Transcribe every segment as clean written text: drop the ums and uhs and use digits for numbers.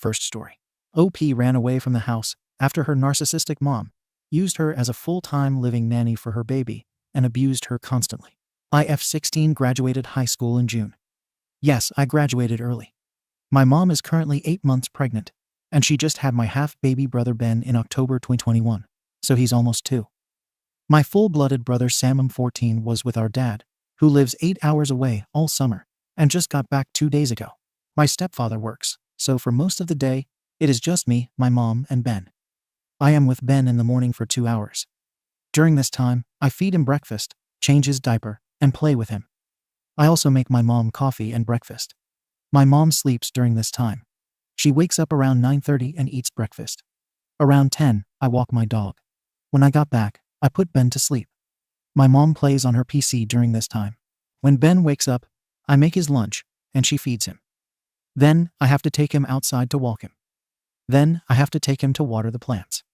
First story. OP ran away from the house after her narcissistic mom used her as a full-time living nanny for her baby and abused her constantly. IF16 graduated high school in June. Yes, I graduated early. My mom is currently 8 months pregnant, and she just had my half-baby brother Ben in October 2021, so he's almost 2. My full-blooded brother Sam, 14, was with our dad, who lives 8 hours away all summer, and just got back 2 days ago. My stepfather works, so for most of the day, it is just me, my mom, and Ben. I am with Ben in the morning for 2 hours. During this time, I feed him breakfast, change his diaper, and play with him. I also make my mom coffee and breakfast. My mom sleeps during this time. She wakes up around 9:30 and eats breakfast. Around 10, I walk my dog. When I got back, I put Ben to sleep. My mom plays on her PC during this time. When Ben wakes up, I make his lunch, and she feeds him. Then, I have to take him outside to walk him. Then, I have to take him to water the plants.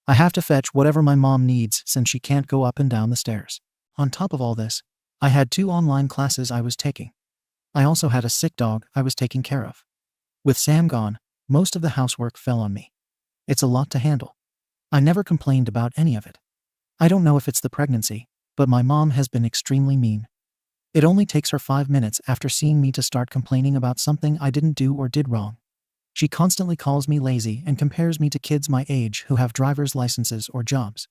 I have to fetch whatever my mom needs since she can't go up and down the stairs. On top of all this, I had 2 online classes I was taking. I also had a sick dog I was taking care of. With Sam gone, most of the housework fell on me. It's a lot to handle. I never complained about any of it. I don't know if it's the pregnancy, but my mom has been extremely mean. It only takes her 5 minutes after seeing me to start complaining about something I didn't do or did wrong. She constantly calls me lazy and compares me to kids my age who have driver's licenses or jobs.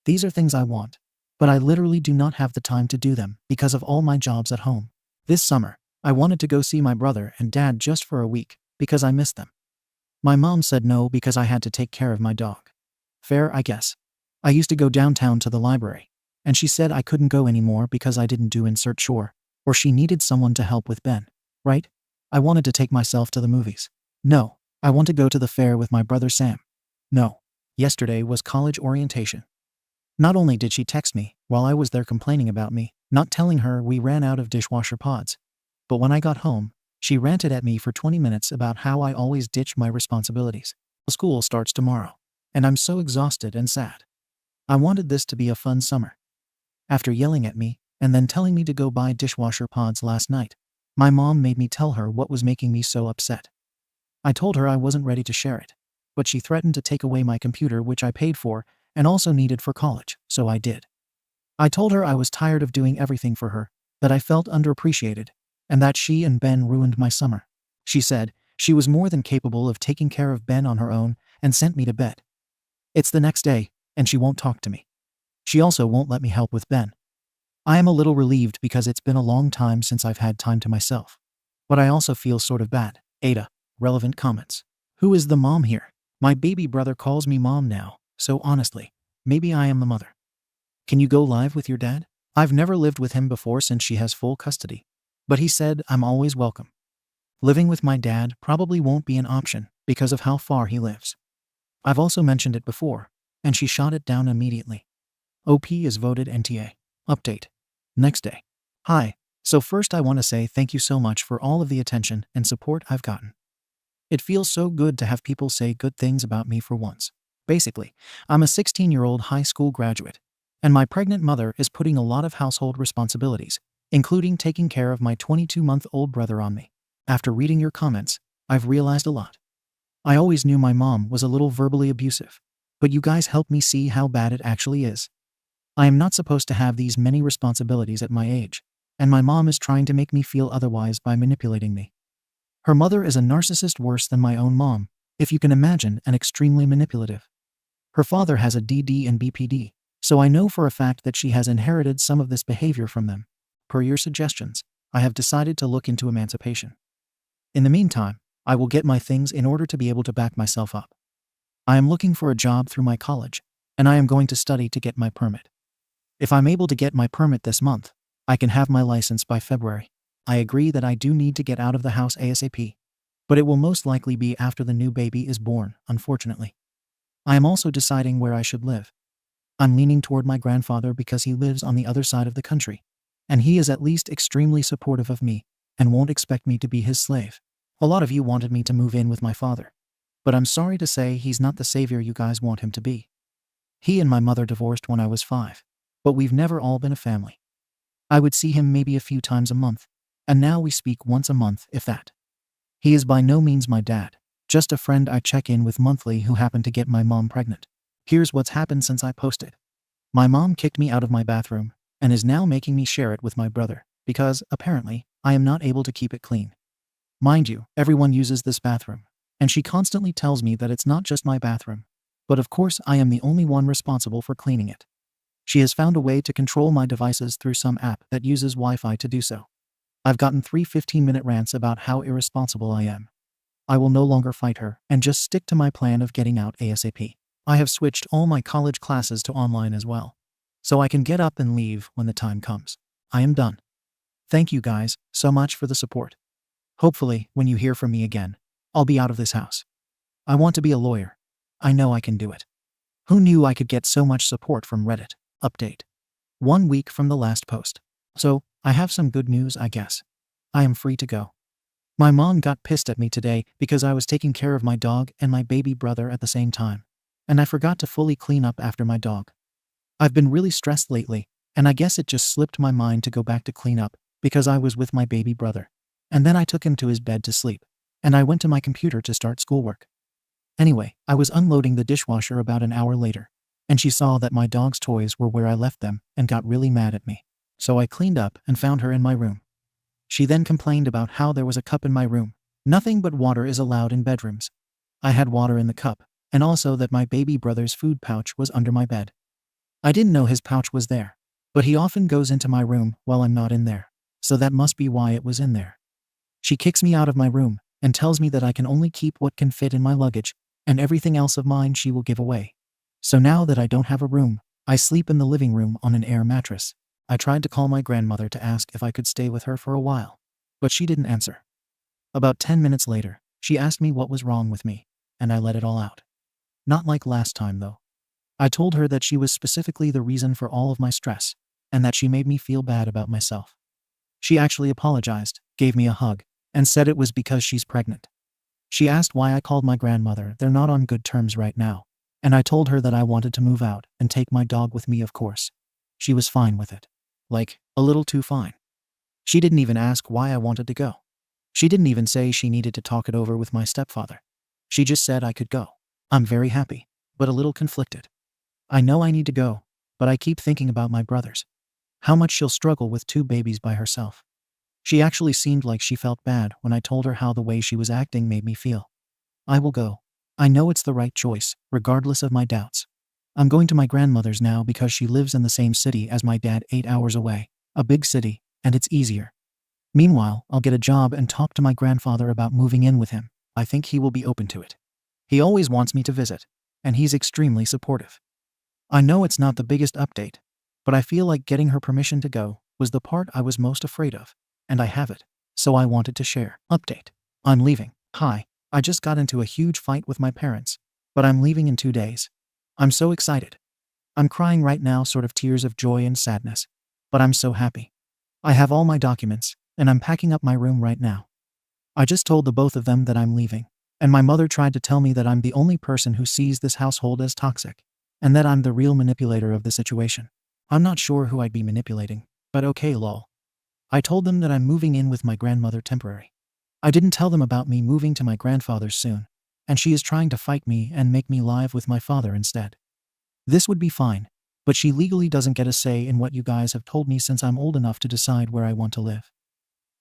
These are things I want, but I literally do not have the time to do them because of all my jobs at home. This summer, I wanted to go see my brother and dad just for a week because I missed them. My mom said no because I had to take care of my dog. Fair, I guess. I used to go downtown to the library, and she said I couldn't go anymore because I didn't do insert chore, or she needed someone to help with Ben, right? I wanted to take myself to the movies. No, I want to go to the fair with my brother Sam. No. Yesterday was college orientation. Not only did she text me while I was there complaining about me, not telling her we ran out of dishwasher pods, but when I got home, she ranted at me for 20 minutes about how I always ditch my responsibilities. School starts tomorrow, and I'm so exhausted and sad. I wanted this to be a fun summer. After yelling at me and then telling me to go buy dishwasher pods last night, my mom made me tell her what was making me so upset. I told her I wasn't ready to share it, but she threatened to take away my computer, which I paid for and also needed for college, so I did. I told her I was tired of doing everything for her, that I felt underappreciated, and that she and Ben ruined my summer. She said she was more than capable of taking care of Ben on her own and sent me to bed. It's the next day, and she won't talk to me. She also won't let me help with Ben. I am a little relieved because it's been a long time since I've had time to myself. But I also feel sort of bad. Ada. Relevant comments. Who is the mom here? My baby brother calls me mom now, so honestly, maybe I am the mother. Can you go live with your dad? I've never lived with him before since she has full custody, but he said I'm always welcome. Living with my dad probably won't be an option because of how far he lives. I've also mentioned it before, and she shot it down immediately. OP is voted NTA. Update. Next day. Hi. So first I want to say thank you so much for all of the attention and support I've gotten. It feels so good to have people say good things about me for once. Basically, I'm a 16-year-old high school graduate, and my pregnant mother is putting a lot of household responsibilities, including taking care of my 22-month-old brother on me. After reading your comments, I've realized a lot. I always knew my mom was a little verbally abusive, but you guys helped me see how bad it actually is. I am not supposed to have these many responsibilities at my age, and my mom is trying to make me feel otherwise by manipulating me. Her mother is a narcissist worse than my own mom, if you can imagine, and extremely manipulative. Her father has a DD and BPD, so I know for a fact that she has inherited some of this behavior from them. Per your suggestions, I have decided to look into emancipation. In the meantime, I will get my things in order to be able to back myself up. I am looking for a job through my college, and I am going to study to get my permit. If I'm able to get my permit this month, I can have my license by February. I agree that I do need to get out of the house ASAP, but it will most likely be after the new baby is born, unfortunately. I am also deciding where I should live. I'm leaning toward my grandfather because he lives on the other side of the country, and he is at least extremely supportive of me and won't expect me to be his slave. A lot of you wanted me to move in with my father, but I'm sorry to say he's not the savior you guys want him to be. He and my mother divorced when I was 5, but we've never all been a family. I would see him maybe a few times a month, and now we speak once a month, if that. He is by no means my dad, Just a friend I check in with monthly who happened to get my mom pregnant. Here's what's happened since I posted. My mom kicked me out of my bathroom and is now making me share it with my brother because, apparently, I am not able to keep it clean. Mind you, everyone uses this bathroom, and she constantly tells me that it's not just my bathroom, but of course I am the only one responsible for cleaning it. She has found a way to control my devices through some app that uses Wi-Fi to do so. I've gotten 3 15-minute rants about how irresponsible I am. I will no longer fight her and just stick to my plan of getting out ASAP. I have switched all my college classes to online as well, so I can get up and leave when the time comes. I am done. Thank you guys so much for the support. Hopefully, when you hear from me again, I'll be out of this house. I want to be a lawyer. I know I can do it. Who knew I could get so much support from Reddit? Update. 1 week from the last post. So, I have some good news, I guess. I am free to go. My mom got pissed at me today because I was taking care of my dog and my baby brother at the same time, and I forgot to fully clean up after my dog. I've been really stressed lately, and I guess it just slipped my mind to go back to clean up because I was with my baby brother. And then I took him to his bed to sleep, and I went to my computer to start schoolwork. Anyway, I was unloading the dishwasher about an hour later, and she saw that my dog's toys were where I left them and got really mad at me. So I cleaned up and found her in my room. She then complained about how there was a cup in my room. Nothing but water is allowed in bedrooms. I had water in the cup, and also that my baby brother's food pouch was under my bed. I didn't know his pouch was there, but he often goes into my room while I'm not in there, so that must be why it was in there. She kicks me out of my room and tells me that I can only keep what can fit in my luggage, and everything else of mine she will give away. So now that I don't have a room, I sleep in the living room on an air mattress. I tried to call my grandmother to ask if I could stay with her for a while, but she didn't answer. About 10 minutes later, she asked me what was wrong with me, and I let it all out. Not like last time, though. I told her that she was specifically the reason for all of my stress, and that she made me feel bad about myself. She actually apologized, gave me a hug, and said it was because she's pregnant. She asked why I called my grandmother. They're not on good terms right now, and I told her that I wanted to move out and take my dog with me, of course. She was fine with it. Like, a little too fine. She didn't even ask why I wanted to go. She didn't even say she needed to talk it over with my stepfather. She just said I could go. I'm very happy, but a little conflicted. I know I need to go, but I keep thinking about my brothers. How much she'll struggle with 2 babies by herself. She actually seemed like she felt bad when I told her how the way she was acting made me feel. I will go. I know it's the right choice, regardless of my doubts. I'm going to my grandmother's now because she lives in the same city as my dad, 8 hours away, a big city, and it's easier. Meanwhile, I'll get a job and talk to my grandfather about moving in with him. I think he will be open to it. He always wants me to visit, and he's extremely supportive. I know it's not the biggest update, but I feel like getting her permission to go was the part I was most afraid of, and I have it, so I wanted to share. Update. I'm leaving. Hi, I just got into a huge fight with my parents, but I'm leaving in 2 days. I'm so excited. I'm crying right now, sort of tears of joy and sadness, but I'm so happy. I have all my documents, and I'm packing up my room right now. I just told the both of them that I'm leaving, and my mother tried to tell me that I'm the only person who sees this household as toxic, and that I'm the real manipulator of the situation. I'm not sure who I'd be manipulating, but okay, lol. I told them that I'm moving in with my grandmother temporary. I didn't tell them about me moving to my grandfather's soon, and she is trying to fight me and make me live with my father instead. This would be fine, but she legally doesn't get a say in what you guys have told me since I'm old enough to decide where I want to live.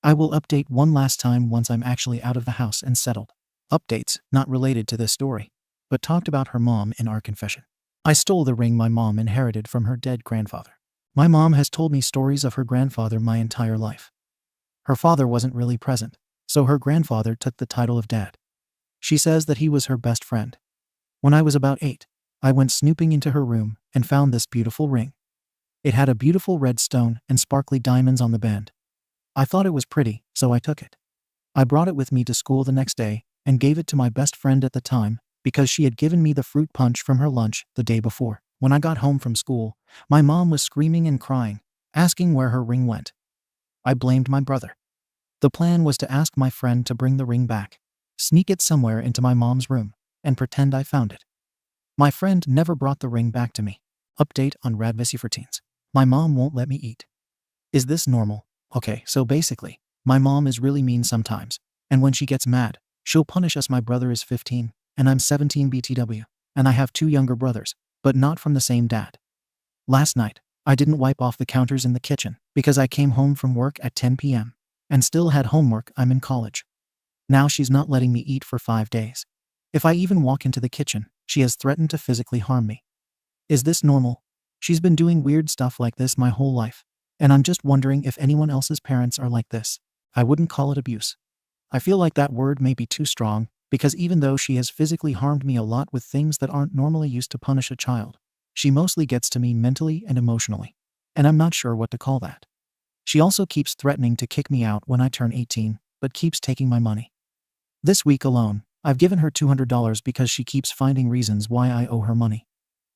I will update one last time once I'm actually out of the house and settled. Updates not related to this story, but talked about her mom in our confession. I stole the ring my mom inherited from her dead grandfather. My mom has told me stories of her grandfather my entire life. Her father wasn't really present, so her grandfather took the title of dad. She says that he was her best friend. When I was about 8, I went snooping into her room and found this beautiful ring. It had a beautiful red stone and sparkly diamonds on the band. I thought it was pretty, so I took it. I brought it with me to school the next day and gave it to my best friend at the time because she had given me the fruit punch from her lunch the day before. When I got home from school, my mom was screaming and crying, asking where her ring went. I blamed my brother. The plan was to ask my friend to bring the ring back, sneak it somewhere into my mom's room, and pretend I found it. My friend never brought the ring back to me. Update on Radvisi for teens. My mom won't let me eat. Is this normal? Okay, so basically, my mom is really mean sometimes, and when she gets mad, She'll punish us. My brother is 15, and I'm 17 BTW, and I have 2 younger brothers, but not from the same dad. Last night, I didn't wipe off the counters in the kitchen because I came home from work at 10 p.m. and still had homework. I'm in college. Now she's not letting me eat for 5 days. If I even walk into the kitchen, she has threatened to physically harm me. Is this normal? She's been doing weird stuff like this my whole life, and I'm just wondering if anyone else's parents are like this. I wouldn't call it abuse. I feel like that word may be too strong, because even though she has physically harmed me a lot with things that aren't normally used to punish a child, she mostly gets to me mentally and emotionally, and I'm not sure what to call that. She also keeps threatening to kick me out when I turn 18, but keeps taking my money. This week alone, I've given her $200 because she keeps finding reasons why I owe her money.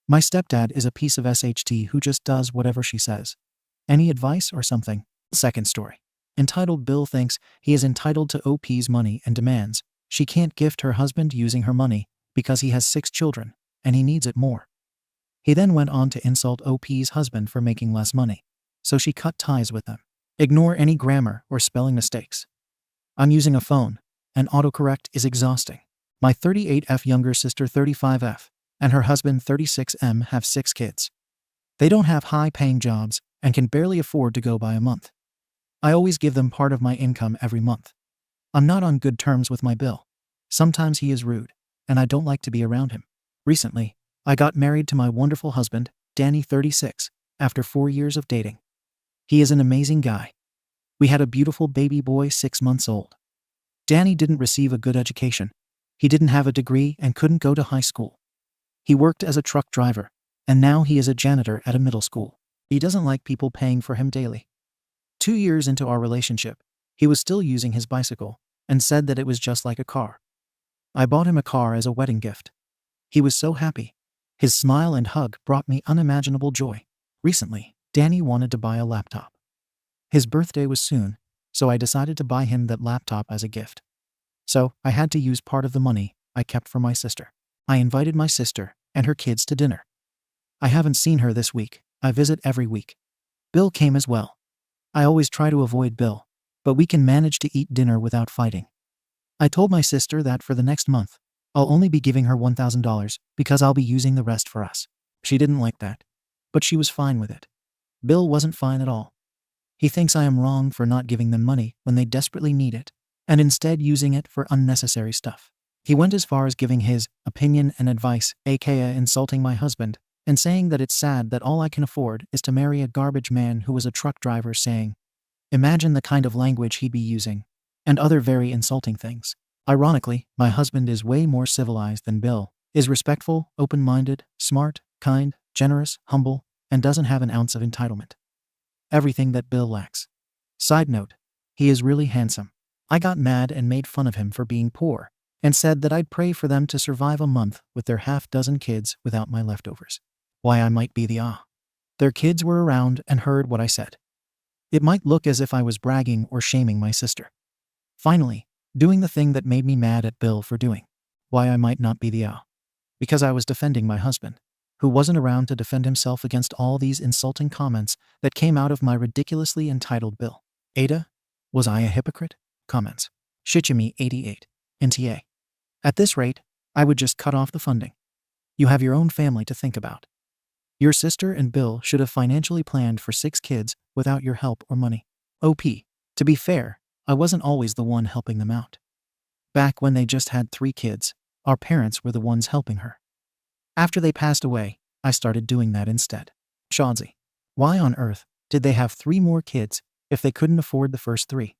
My stepdad is a piece of SHT who just does whatever she says. Any advice or something? Second story. Entitled Bill thinks he is entitled to OP's money and demands she can't gift her husband using her money because he has 6 children and he needs it more. He then went on to insult OP's husband for making less money, so she cut ties with them. Ignore any grammar or spelling mistakes. I'm using a phone, and autocorrect is exhausting. My 38F younger sister 35F and her husband 36M have 6 kids. They don't have high-paying jobs and can barely afford to go by a month. I always give them part of my income every month. I'm not on good terms with my Bill. Sometimes he is rude, and I don't like to be around him. Recently, I got married to my wonderful husband, Danny 36, after 4 years of dating. He is an amazing guy. We had a beautiful baby boy 6 months old. Danny didn't receive a good education. He didn't have a degree and couldn't go to high school. He worked as a truck driver, and now he is a janitor at a middle school. He doesn't like people paying for him daily. 2 years into our relationship, he was still using his bicycle and said that it was just like a car. I bought him a car as a wedding gift. He was so happy. His smile and hug brought me unimaginable joy. Recently, Danny wanted to buy a laptop. His birthday was soon, so I decided to buy him that laptop as a gift. So, I had to use part of the money I kept for my sister. I invited my sister and her kids to dinner. I haven't seen her this week. I visit every week. Bill came as well. I always try to avoid Bill, but we can manage to eat dinner without fighting. I told my sister that for the next month, I'll only be giving her $1,000 because I'll be using the rest for us. She didn't like that, but she was fine with it. Bill wasn't fine at all. He thinks I am wrong for not giving them money when they desperately need it, and instead using it for unnecessary stuff. He went as far as giving his opinion and advice, aka insulting my husband, and saying that it's sad that all I can afford is to marry a garbage man who was a truck driver, saying, imagine the kind of language he'd be using, and other very insulting things. Ironically, my husband is way more civilized than Bill, is respectful, open-minded, smart, kind, generous, humble, and doesn't have an ounce of entitlement. Everything that Bill lacks. Side note, he is really handsome. I got mad and made fun of him for being poor, and said that I'd pray for them to survive a month with their half-dozen kids without my leftovers. Why I might be the Their kids were around and heard what I said. It might look as if I was bragging or shaming my sister. Finally, doing the thing that made me mad at Bill for doing. Why I might not be the Because I was defending my husband, who wasn't around to defend himself against all these insulting comments that came out of my ridiculously entitled Bill. Ada, was I a hypocrite? Comments. Shichimi 88. NTA. At this rate, I would just cut off the funding. You have your own family to think about. Your sister and Bill should have financially planned for 6 kids without your help or money. OP. To be fair, I wasn't always the one helping them out. Back when they just had 3 kids, our parents were the ones helping her. After they passed away, I started doing that instead. Shawzy. Why on earth did they have 3 more kids if they couldn't afford the first 3?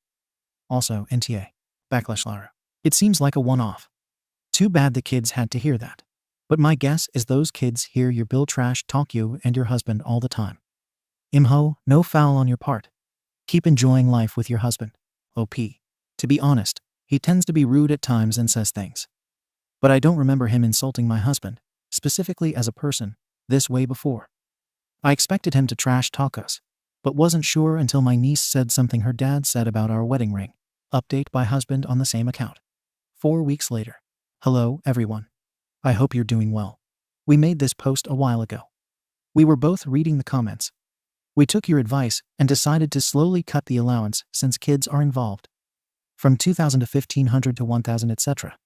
Also, NTA. /Lara. It seems like a one-off. Too bad the kids had to hear that. But my guess is those kids hear your Bill trash talk you and your husband all the time. Imho, no foul on your part. Keep enjoying life with your husband. OP. To be honest, he tends to be rude at times and says things. But I don't remember him insulting my husband, specifically as a person, this way before. I expected him to trash talk us, but wasn't sure until my niece said something her dad said about our wedding ring. Update by husband on the same account. 4 weeks later. Hello, everyone. I hope you're doing well. We made this post a while ago. We were both reading the comments. We took your advice and decided to slowly cut the allowance since kids are involved. from 2,000 to 1,500 to 1,000, etc.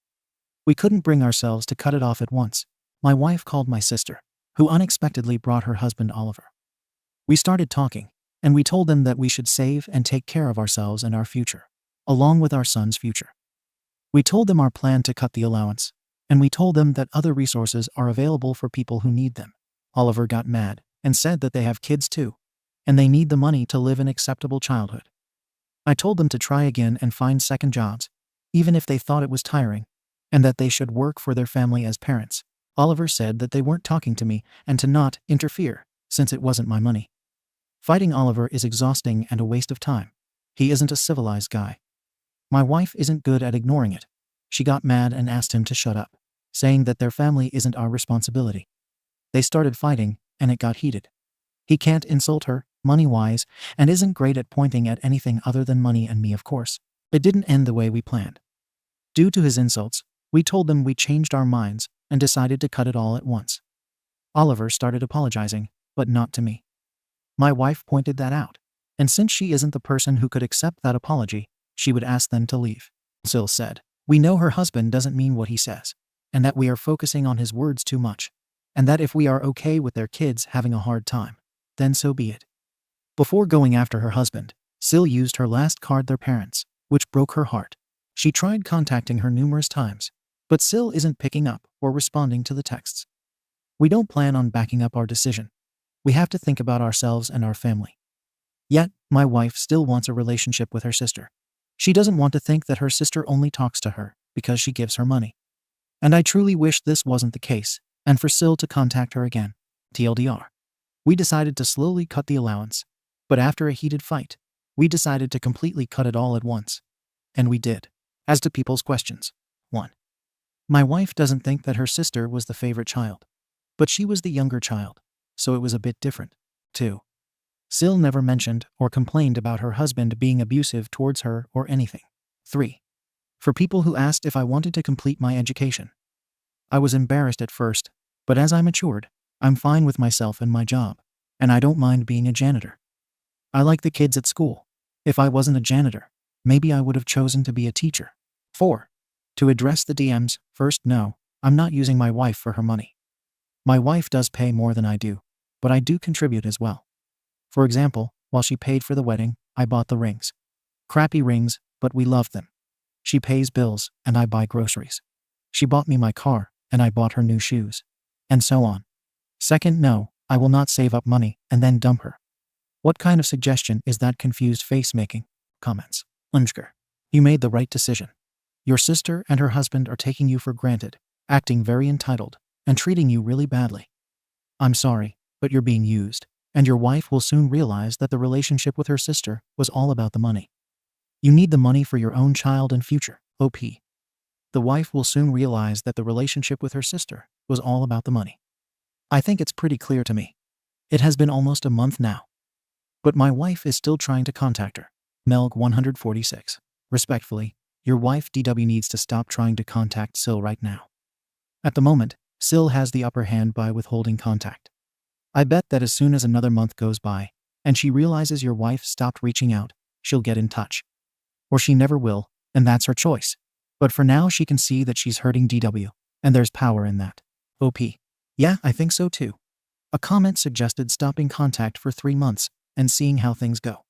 We couldn't bring ourselves to cut it off at once. My wife called my sister, who unexpectedly brought her husband Oliver. We started talking, and we told them that we should save and take care of ourselves and our future, along with our son's future. We told them our plan to cut the allowance, and we told them that other resources are available for people who need them. Oliver got mad and said that they have kids too, and they need the money to live an acceptable childhood. I told them to try again and find second jobs, even if they thought it was tiring, and that they should work for their family as parents. Oliver said that they weren't talking to me and to not interfere, since it wasn't my money. Fighting Oliver is exhausting and a waste of time. He isn't a civilized guy. My wife isn't good at ignoring it. She got mad and asked him to shut up, saying that their family isn't our responsibility. They started fighting, and it got heated. He can't insult her, money-wise, and isn't great at pointing at anything other than money and me, of course. It didn't end the way we planned. Due to his insults, we told them we changed our minds and decided to cut it all at once. Oliver started apologizing, but not to me. My wife pointed that out, and since she isn't the person who could accept that apology, she would ask them to leave. Sil said, "We know her husband doesn't mean what he says, and that we are focusing on his words too much, and that if we are okay with their kids having a hard time, then so be it." Before going after her husband, Sil used her last card, their parents, which broke her heart. She tried contacting her numerous times, but Sil isn't picking up or responding to the texts. We don't plan on backing up our decision. We have to think about ourselves and our family. Yet, my wife still wants a relationship with her sister. She doesn't want to think that her sister only talks to her because she gives her money. And I truly wish this wasn't the case, and for Sil to contact her again. TLDR. We decided to slowly cut the allowance, but after a heated fight, we decided to completely cut it all at once. And we did. As to people's questions. 1. My wife doesn't think that her sister was the favorite child, but she was the younger child, so it was a bit different. 2. Sil never mentioned or complained about her husband being abusive towards her or anything. 3. For people who asked if I wanted to complete my education. I was embarrassed at first, but as I matured, I'm fine with myself and my job, and I don't mind being a janitor. I like the kids at school. If I wasn't a janitor, maybe I would have chosen to be a teacher. 4. To address the DMs, first, no, I'm not using my wife for her money. My wife does pay more than I do, but I do contribute as well. For example, while she paid for the wedding, I bought the rings. Crappy rings, but we loved them. She pays bills, and I buy groceries. She bought me my car, and I bought her new shoes. And so on. Second, no, I will not save up money and then dump her. What kind of suggestion is that confused face making? Comments. Unsker. You made the right decision. Your sister and her husband are taking you for granted, acting very entitled, and treating you really badly. I'm sorry, but you're being used, and your wife will soon realize that the relationship with her sister was all about the money. You need the money for your own child and future. OP. The wife will soon realize that the relationship with her sister was all about the money. I think it's pretty clear to me. It has been almost a month now. But my wife is still trying to contact her. Melg 146. Respectfully, your wife DW needs to stop trying to contact Sil right now. At the moment, Sil has the upper hand by withholding contact. I bet that as soon as another month goes by, and she realizes your wife stopped reaching out, she'll get in touch. Or she never will, and that's her choice. But for now she can see that she's hurting DW, and there's power in that. OP. Yeah, I think so too. A comment suggested stopping contact for 3 months and seeing how things go.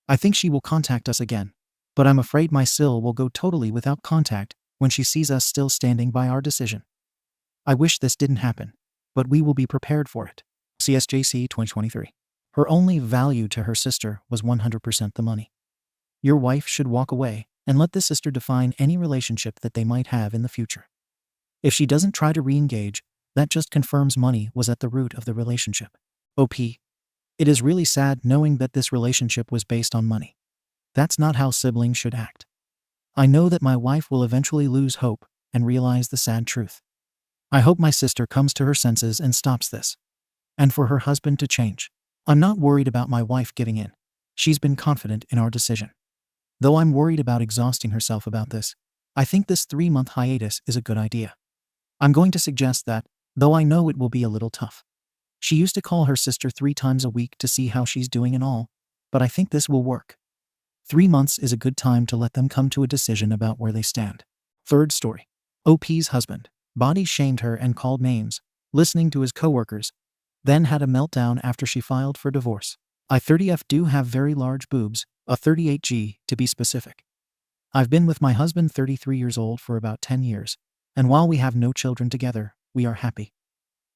I think she will contact us again, but I'm afraid my Sil will go totally without contact when she sees us still standing by our decision. I wish this didn't happen, but we will be prepared for it. CSJC 2023. Her only value to her sister was 100% the money. Your wife should walk away and let the sister define any relationship that they might have in the future. If she doesn't try to re-engage, that just confirms money was at the root of the relationship. OP. It is really sad knowing that this relationship was based on money. That's not how siblings should act. I know that my wife will eventually lose hope and realize the sad truth. I hope my sister comes to her senses and stops this. And for her husband to change. I'm not worried about my wife giving in. She's been confident in our decision. Though I'm worried about exhausting herself about this, I think this 3-month hiatus is a good idea. I'm going to suggest that, though I know it will be a little tough. She used to call her sister 3 times a week to see how she's doing and all, but I think this will work. 3 months is a good time to let them come to a decision about where they stand. Third story. OP's husband body shamed her and called names, listening to his coworkers, then had a meltdown after she filed for divorce. I 30F do have very large boobs, a 38G to be specific. I've been with my husband 33 years old for about 10 years, and while we have no children together, we are happy.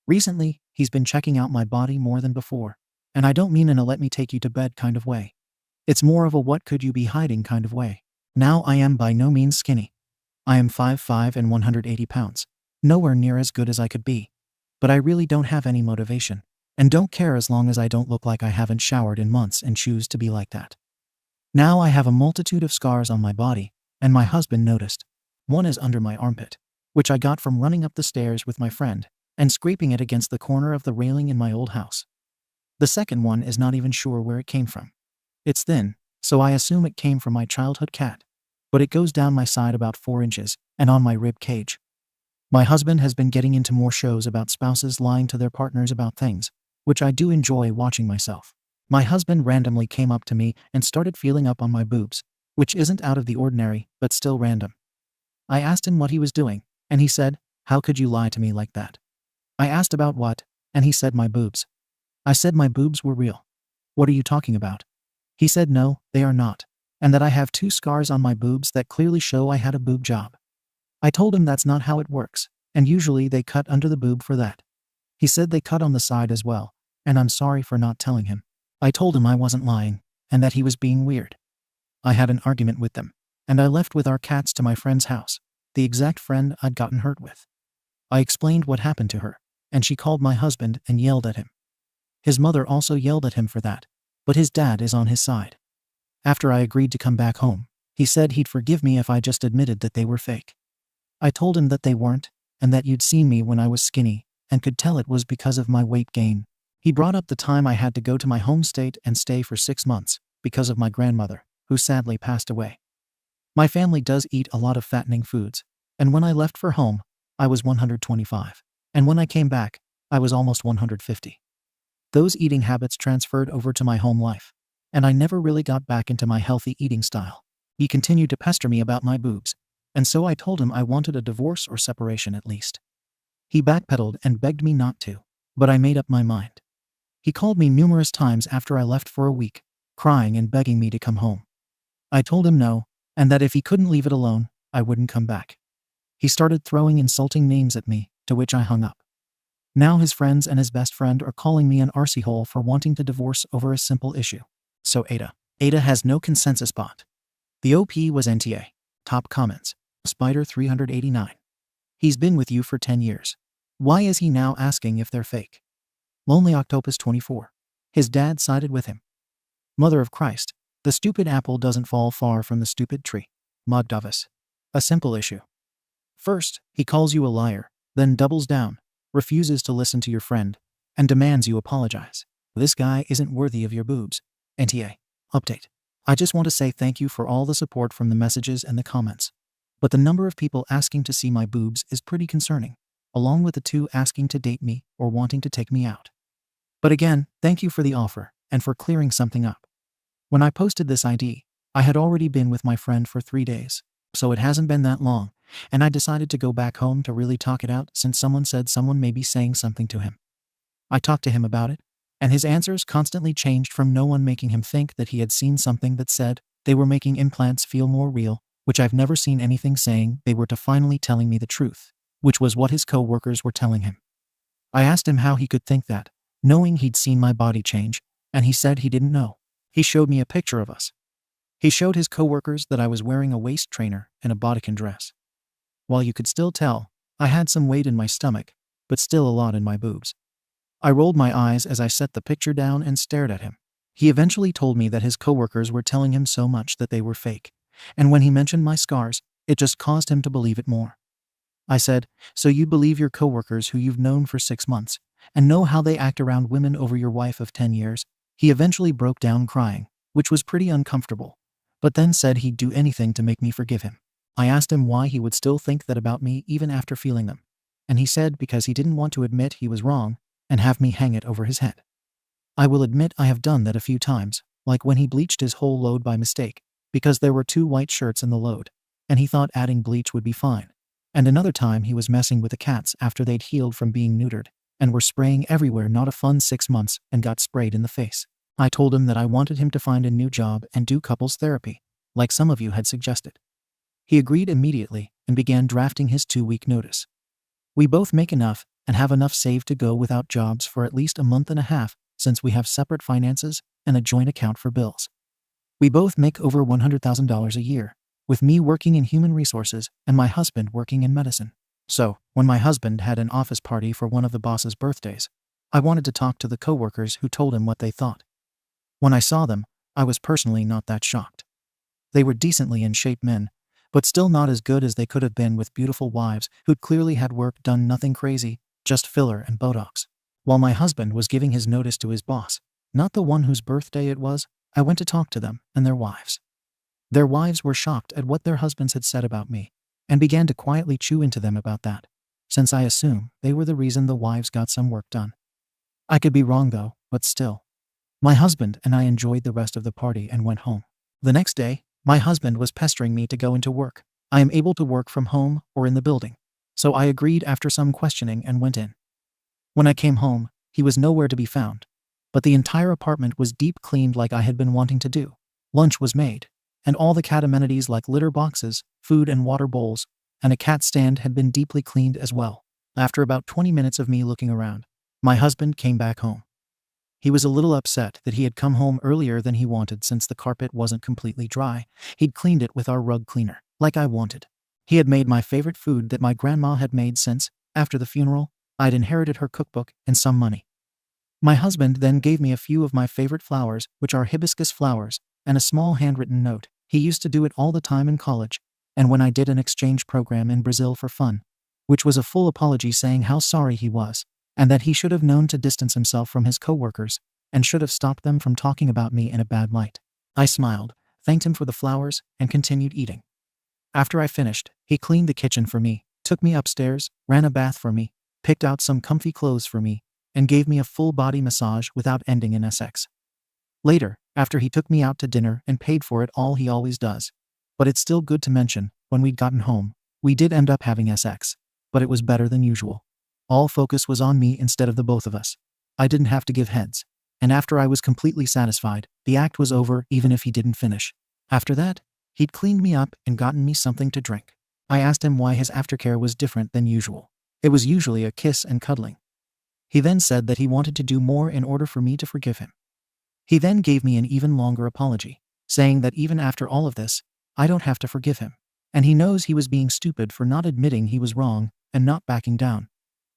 Recently, he's been checking out my body more than before, and I don't mean in a let me take you to bed kind of way. It's more of a what could you be hiding kind of way. Now I am by no means skinny. I am 5'5" and 180 pounds, nowhere near as good as I could be, but I really don't have any motivation, and don't care as long as I don't look like I haven't showered in months and choose to be like that. Now I have a multitude of scars on my body, and my husband noticed. One is under my armpit, which I got from running up the stairs with my friend and scraping it against the corner of the railing in my old house. The second one is not even sure where it came from. It's thin, so I assume it came from my childhood cat, but it goes down my side about 4 inches and on my rib cage. My husband has been getting into more shows about spouses lying to their partners about things, which I do enjoy watching myself. My husband randomly came up to me and started feeling up on my boobs, which isn't out of the ordinary, but still random. I asked him what he was doing, and he said, "How could you lie to me like that?" I asked about what, and he said my boobs. I said my boobs were real. "What are you talking about?" He said no, they are not, and that I have 2 scars on my boobs that clearly show I had a boob job. I told him that's not how it works, and usually they cut under the boob for that. He said they cut on the side as well, and I'm sorry for not telling him. I told him I wasn't lying, and that he was being weird. I had an argument with them, and I left with our cats to my friend's house, the exact friend I'd gotten hurt with. I explained what happened to her, and she called my husband and yelled at him. His mother also yelled at him for that, but his dad is on his side. After I agreed to come back home, he said he'd forgive me if I just admitted that they were fake. I told him that they weren't, and that you'd seen me when I was skinny, and could tell it was because of my weight gain. He brought up the time I had to go to my home state and stay for 6 months, because of my grandmother, who sadly passed away. My family does eat a lot of fattening foods, and when I left for home, I was 125, and when I came back, I was almost 150. Those eating habits transferred over to my home life, and I never really got back into my healthy eating style. He continued to pester me about my boobs, and so I told him I wanted a divorce or separation at least. He backpedaled and begged me not to, but I made up my mind. He called me numerous times after I left for a week, crying and begging me to come home. I told him no, and that if he couldn't leave it alone, I wouldn't come back. He started throwing insulting names at me, to which I hung up. Now his friends and his best friend are calling me an arsehole for wanting to divorce over a simple issue. So Ada has no consensus bot. The OP was NTA. Top comments. Spider 389. He's been with you for 10 years. Why is he now asking if they're fake? Lonely Octopus 24. His dad sided with him. Mother of Christ. The stupid apple doesn't fall far from the stupid tree. Mogdavis. A simple issue. First, he calls you a liar, then doubles down, refuses to listen to your friend, and demands you apologize. This guy isn't worthy of your boobs. NTA. Update. I just want to say thank you for all the support from the messages and the comments. But the number of people asking to see my boobs is pretty concerning, along with the 2 asking to date me or wanting to take me out. But again, thank you for the offer, and for clearing something up. When I posted this ID, I had already been with my friend for 3 days, so it hasn't been that long, and I decided to go back home to really talk it out since someone said someone may be saying something to him. I talked to him about it, and his answers constantly changed from no one making him think that he had seen something that said they were making implants feel more real, which I've never seen anything saying they were, to finally telling me the truth, which was what his co-workers were telling him. I asked him how he could think that, knowing he'd seen my body change, and he said he didn't know. He showed me a picture of us. He showed his co-workers that I was wearing a waist trainer and a bodycon dress. While you could still tell, I had some weight in my stomach, but still a lot in my boobs. I rolled my eyes as I set the picture down and stared at him. He eventually told me that his co-workers were telling him so much that they were fake, and when he mentioned my scars, it just caused him to believe it more. I said, so you believe your co-workers who you've known for 6 months, and know how they act around women over your wife of 10 years? He eventually broke down crying, which was pretty uncomfortable, but then said he'd do anything to make me forgive him. I asked him why he would still think that about me even after feeling them, and he said because he didn't want to admit he was wrong and have me hang it over his head. I will admit I have done that a few times, like when he bleached his whole load by mistake, because there were 2 white shirts in the load, and he thought adding bleach would be fine. And another time he was messing with the cats after they'd healed from being neutered and were spraying everywhere. Not a fun 6 months, and got sprayed in the face. I told him that I wanted him to find a new job and do couples therapy, like some of you had suggested. He agreed immediately and began drafting his 2-week notice. We both make enough and have enough saved to go without jobs for at least a month and a half, since we have separate finances and a joint account for bills. We both make over $100,000 a year, with me working in human resources and my husband working in medicine. So, when my husband had an office party for one of the boss's birthdays, I wanted to talk to the coworkers who told him what they thought. When I saw them, I was personally not that shocked. They were decently in shape men, but still not as good as they could have been with beautiful wives who'd clearly had work done. Nothing crazy, just filler and Botox. While my husband was giving his notice to his boss, not the one whose birthday it was, I went to talk to them and their wives. Their wives were shocked at what their husbands had said about me, and began to quietly chew into them about that, since I assume they were the reason the wives got some work done. I could be wrong though, but still. My husband and I enjoyed the rest of the party and went home. The next day, my husband was pestering me to go into work. I am able to work from home or in the building, so I agreed after some questioning and went in. When I came home, he was nowhere to be found, but the entire apartment was deep cleaned like I had been wanting to do. Lunch was made, and all the cat amenities like litter boxes, food and water bowls, and a cat stand had been deeply cleaned as well. After about 20 minutes of me looking around, my husband came back home. He was a little upset that he had come home earlier than he wanted since the carpet wasn't completely dry. He'd cleaned it with our rug cleaner, like I wanted. He had made my favorite food that my grandma had made since, after the funeral, I'd inherited her cookbook and some money. My husband then gave me a few of my favorite flowers, which are hibiscus flowers, and a small handwritten note. He used to do it all the time in college, and when I did an exchange program in Brazil for fun, which was a full apology saying how sorry he was, and that he should have known to distance himself from his coworkers, and should have stopped them from talking about me in a bad light. I smiled, thanked him for the flowers, and continued eating. After I finished, he cleaned the kitchen for me, took me upstairs, ran a bath for me, picked out some comfy clothes for me, and gave me a full body massage without ending in sex. Later, after he took me out to dinner and paid for it all, he always does. But it's still good to mention, when we'd gotten home, we did end up having sex, but it was better than usual. All focus was on me instead of the both of us. I didn't have to give heads, and after I was completely satisfied, the act was over even if he didn't finish. After that, he'd cleaned me up and gotten me something to drink. I asked him why his aftercare was different than usual. It was usually a kiss and cuddling. He then said that he wanted to do more in order for me to forgive him. He then gave me an even longer apology, saying that even after all of this, I don't have to forgive him, and he knows he was being stupid for not admitting he was wrong and not backing down.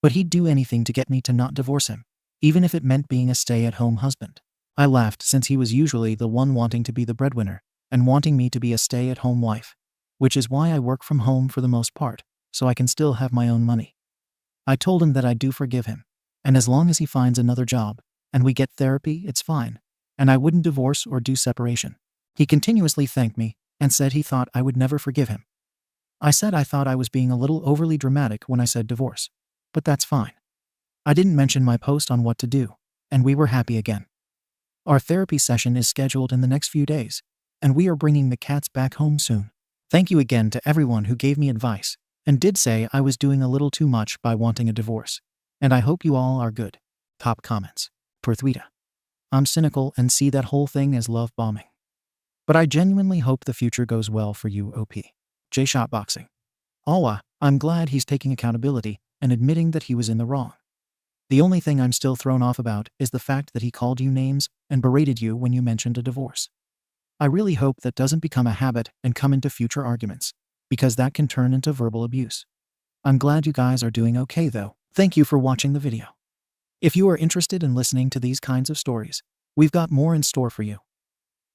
But he'd do anything to get me to not divorce him, even if it meant being a stay-at-home husband. I laughed since he was usually the one wanting to be the breadwinner and wanting me to be a stay-at-home wife, which is why I work from home for the most part, so I can still have my own money. I told him that I do forgive him, and as long as he finds another job and we get therapy, it's fine, and I wouldn't divorce or do separation. He continuously thanked me and said he thought I would never forgive him. I said I thought I was being a little overly dramatic when I said divorce, but that's fine. I didn't mention my post on what to do, and we were happy again. Our therapy session is scheduled in the next few days, and we are bringing the cats back home soon. Thank you again to everyone who gave me advice and did say I was doing a little too much by wanting a divorce, and I hope you all are good. Top comments. Perthwita. I'm cynical and see that whole thing as love bombing. But I genuinely hope the future goes well for you, OP. J Shotboxing. Awa, I'm glad he's taking accountability and admitting that he was in the wrong. The only thing I'm still thrown off about is the fact that he called you names and berated you when you mentioned a divorce. I really hope that doesn't become a habit and come into future arguments, because that can turn into verbal abuse. I'm glad you guys are doing okay though. Thank you for watching the video. If you are interested in listening to these kinds of stories, we've got more in store for you.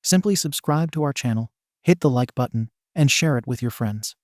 Simply subscribe to our channel, hit the like button, and share it with your friends.